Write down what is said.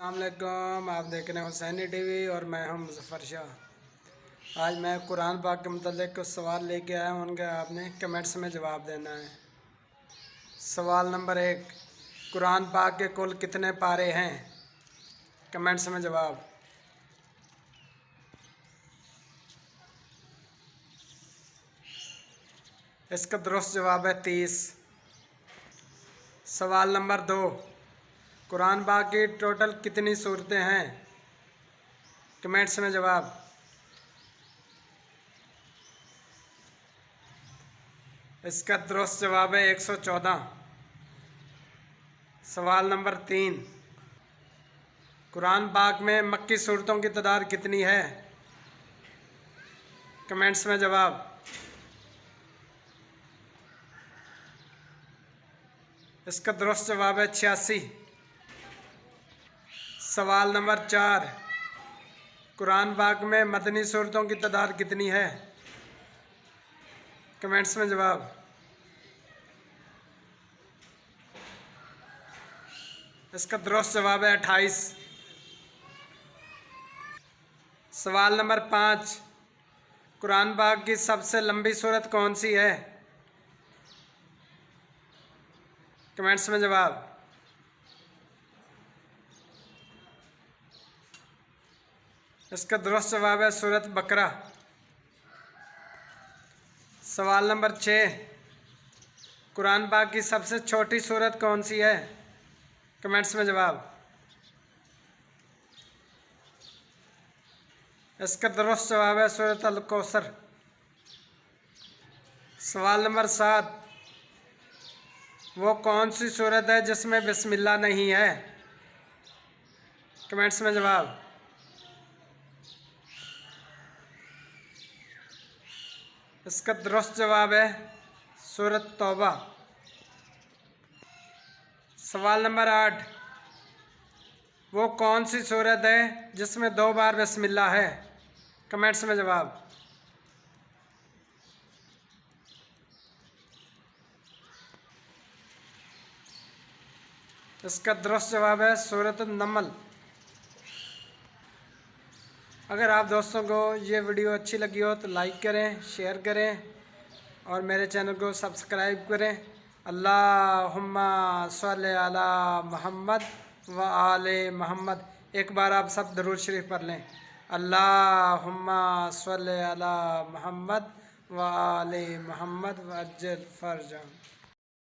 अस्सलामुअलैकुम, आप देख रहे हैं हुसैनी टीवी और मैं हूं मुज़फ़्फ़र शाह। आज मैं कुरान पाक के मतलब कुछ सवाल लेके आया हूं, उनका आपने कमेंट्स में जवाब देना है। सवाल नंबर 1, कुरान पाक के कुल कितने पारे हैं? कमेंट्स में जवाब। इसका दुरुस्त जवाब है 30। सवाल नंबर 2, कुरान पाक की टोटल कितनी सूरतें हैं? कमेंट्स में जवाब। इसका दुरुस्त जवाब है 114। सवाल नंबर 3, कुरान पाक में मक्की सूरतों की तादाद कितनी है? कमेंट्स में जवाब। इसका दुरुस्त जवाब है 86। सवाल नंबर 4, कुरान पाक में मदनी सूरतों की तादाद कितनी है? कमेंट्स में जवाब। इसका दुरुस्त जवाब है 28। सवाल नंबर 5, कुरान पाक की सबसे लंबी सूरत कौन सी है? कमेंट्स में जवाब। इसका दुरुस्त जवाब है सूरत बकरा। सवाल नंबर 6, कुरान पाक की सबसे छोटी सूरत कौन सी है? कमेंट्स में जवाब। इसका दुरुस्त जवाब है सूरत अल कौसर। सवाल नंबर 7, वो कौन सी सूरत है जिसमें बिस्मिल्लाह नहीं है? कमेंट्स में जवाब। इसका दुरुस्त जवाब है सूरत तौबा। सवाल नंबर 8, वो कौन सी सूरत है जिसमें 2 बार बिस्मिल्लाह है? कमेंट्स में जवाब। इसका दुरुस्त जवाब है सूरत नमल। अगर आप दोस्तों को ये वीडियो अच्छी लगी हो तो लाइक करें, शेयर करें और मेरे चैनल को सब्सक्राइब करें। अल्लाहुम्मा सल्ली अला मोहम्मद व आले मोहम्मद। एक बार आप सब दरूद शरीफ पढ़ लें। अल्लाहुम्मा सल्ली अला मोहम्मद व आले मोहम्मद व अज्जल फरजा।